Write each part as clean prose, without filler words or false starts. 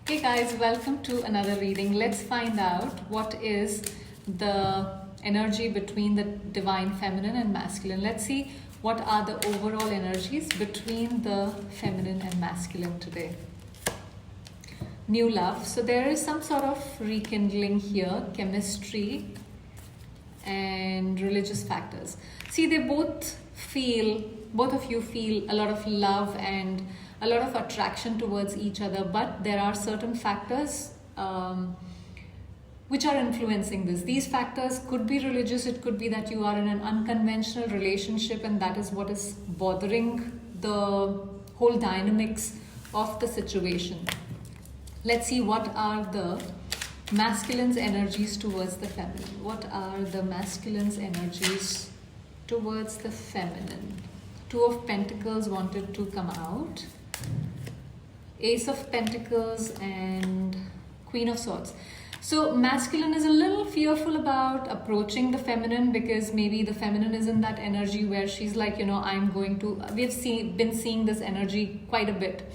Hey guys, welcome to another reading. Let's find out what is the energy between the divine feminine and masculine. Let's see what are the overall energies between the feminine and masculine today. New love. So there is some sort of rekindling here, chemistry and religious factors. See, both of you feel a lot of love and a lot of attraction towards each other, but there are certain factors which are influencing this. These factors could be religious, it could be that you are in an unconventional relationship and that is what is bothering the whole dynamics of the situation. Let's see what are the masculine's energies towards the feminine. What are the masculine's energies towards the feminine? Two of Pentacles wanted to come out. Ace of Pentacles and Queen of Swords. So masculine is a little fearful about approaching the feminine because maybe the feminine is in that energy where she's like, I'm going to... We've been seeing this energy quite a bit,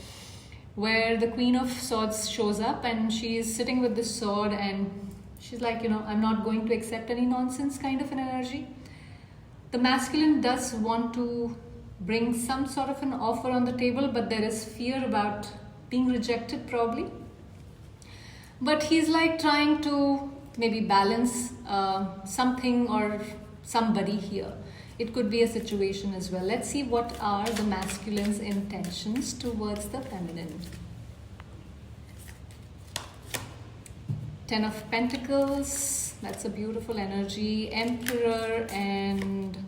where the Queen of Swords shows up and she is sitting with the sword and she's like, I'm not going to accept any nonsense kind of an energy. The masculine does want to bring some sort of an offer on the table, but there is fear about being rejected probably. But he's like trying to maybe balance something or somebody here. It could be a situation as well. Let's see what are the masculine's intentions towards the feminine. Ten of Pentacles, that's a beautiful energy. Emperor and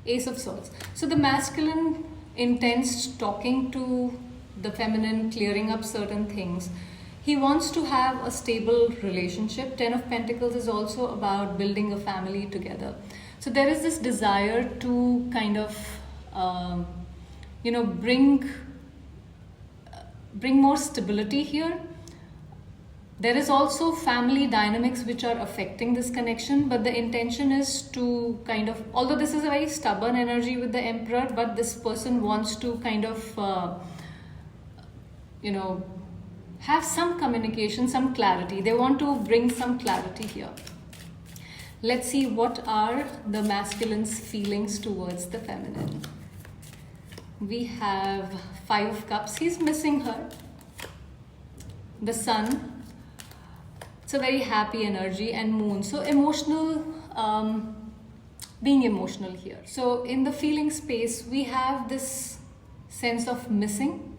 Ace of Swords. So the masculine intends talking to the feminine, clearing up certain things. He wants to have a stable relationship. Ten of Pentacles is also about building a family together. So there is this desire to kind of, bring more stability here. There is also family dynamics which are affecting this connection, but the intention is to kind of, although this is a very stubborn energy with the Emperor, but this person wants to kind of, have some communication, some clarity. They want to bring some clarity here. Let's see what are the masculine's feelings towards the feminine. We have Five of Cups. He's missing her. The Sun. It's a very happy energy, and Moon. So emotional, being emotional here. So in the feeling space, we have this sense of missing,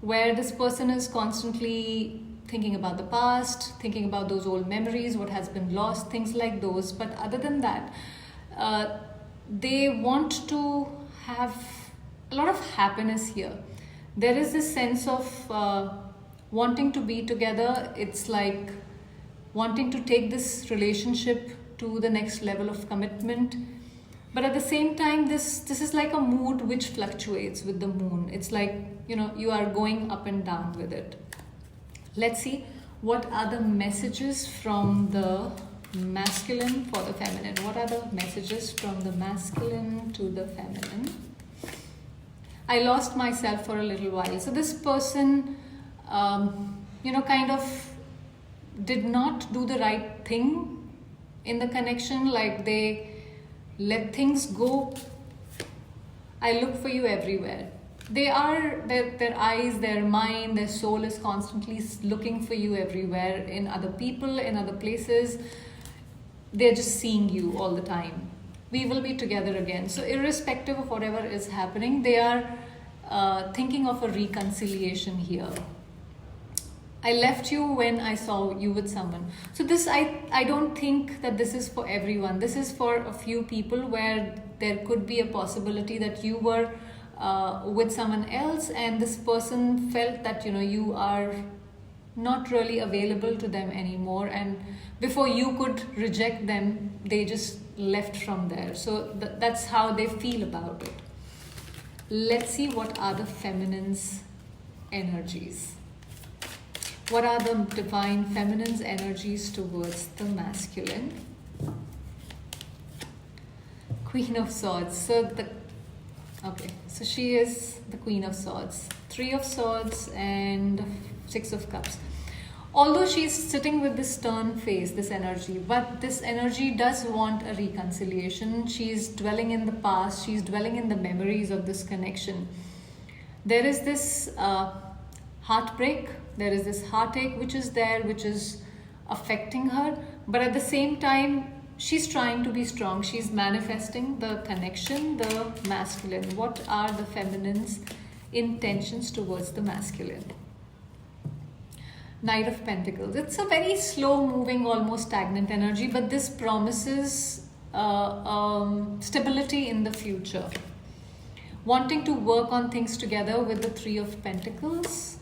where this person is constantly thinking about the past, thinking about those old memories, what has been lost, things like those. But other than that, they want to have a lot of happiness here. There is this sense of wanting to be together. It's like wanting to take this relationship to the next level of commitment. But at the same time, this is like a mood which fluctuates with the moon. It's like, you are going up and down with it. Let's see what are the messages from the masculine for the feminine. What are the messages from the masculine to the feminine? I lost myself for a little while. So this person, kind of did not do the right thing in the connection, like they let things go. I look for you everywhere. Their eyes, their mind, their soul is constantly looking for you everywhere, in other people, in other places. They're just seeing you all the time. We will be together again. So irrespective of whatever is happening, they are thinking of a reconciliation here. I left you when I saw you with someone. So this, I don't think that this is for everyone. This is for a few people where there could be a possibility that you were with someone else and this person felt that, you are not really available to them anymore. And before you could reject them, they just left from there. So that's how they feel about it. Let's see what are the feminine's energies. What are the divine feminine's energies towards the masculine? Queen of Swords. So she is the Queen of Swords. Three of Swords and Six of Cups. Although she's sitting with this stern face, this energy, but this energy does want a reconciliation. She's dwelling in the past, she's dwelling in the memories of this connection. There is this heartbreak, there is this heartache which is there, which is affecting her, but at the same time, she's trying to be strong. She's manifesting the connection, the masculine. What are the feminine's intentions towards the masculine? Knight of Pentacles. It's a very slow moving, almost stagnant energy, but this promises stability in the future. Wanting to work on things together with the Three of Pentacles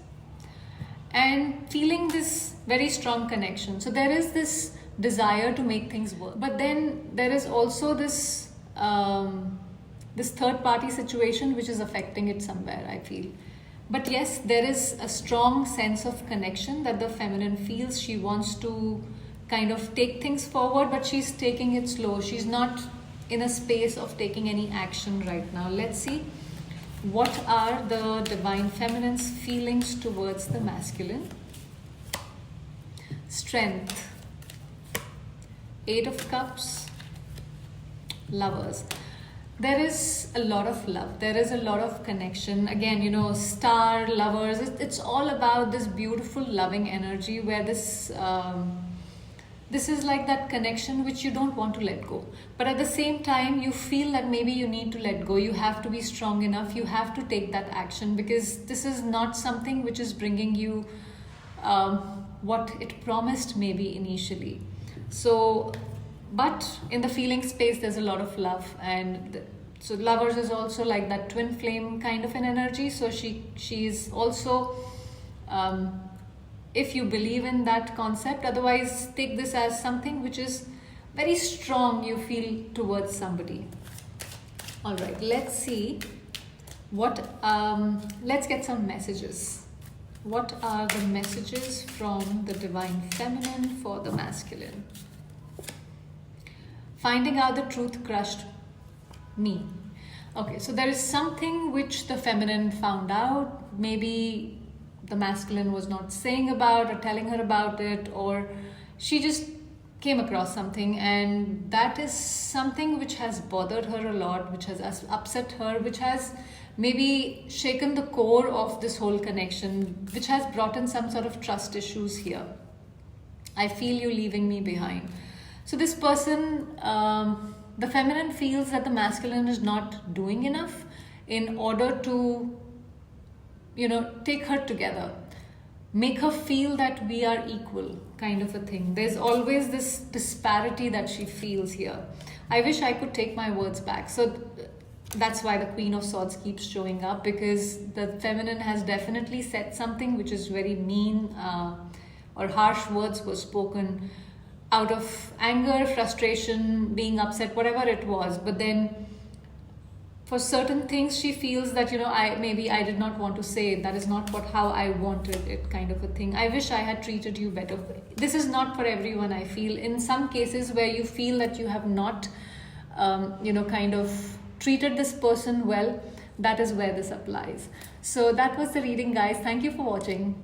and feeling this very strong connection. So there is this desire to make things work, but then there is also this this third party situation which is affecting it somewhere, I feel. But yes, there is a strong sense of connection that the feminine feels. She wants to kind of take things forward, but she's taking it slow. She's not in a space of taking any action right now. Let's see what are the divine feminine's feelings towards the masculine. Strength, Eight of Cups, Lovers. There is a lot of love, there is a lot of connection. Again, you know, star, lovers, it's all about this beautiful loving energy where this this is like that connection which you don't want to let go, but at the same time you feel that maybe you need to let go. You have to be strong enough, you have to take that action, because this is not something which is bringing you what it promised maybe initially. So but in the feeling space there's a lot of love, and so Lovers is also like that twin flame kind of an energy. So she's also if you believe in that concept, otherwise take this as something which is very strong you feel towards somebody. All right, let's see what let's get some messages. What are the messages from the divine feminine for the masculine? Finding out the truth crushed me. Okay, so there is something which the feminine found out. Maybe the masculine was not saying about or telling her about it, or she just came across something, and that is something which has bothered her a lot, which has upset her, which has maybe shaken the core of this whole connection, which has brought in some sort of trust issues here. I feel you leaving me behind. So this person, the feminine feels that the masculine is not doing enough in order to, you know, take her together, make her feel that we are equal, kind of a thing. There's always this disparity that she feels here. I wish I could take my words back. So that's why the Queen of Swords keeps showing up, because the feminine has definitely said something which is very mean, or harsh words were spoken out of anger, frustration, being upset, whatever it was. But then for certain things she feels that, you know, I did not want to say it. That is not how I wanted it, kind of a thing. I wish I had treated you better. This is not for everyone, I feel. In some cases where you feel that you have not you know, kind of treated this person well, that is where this applies. So that was the reading, guys. Thank you for watching.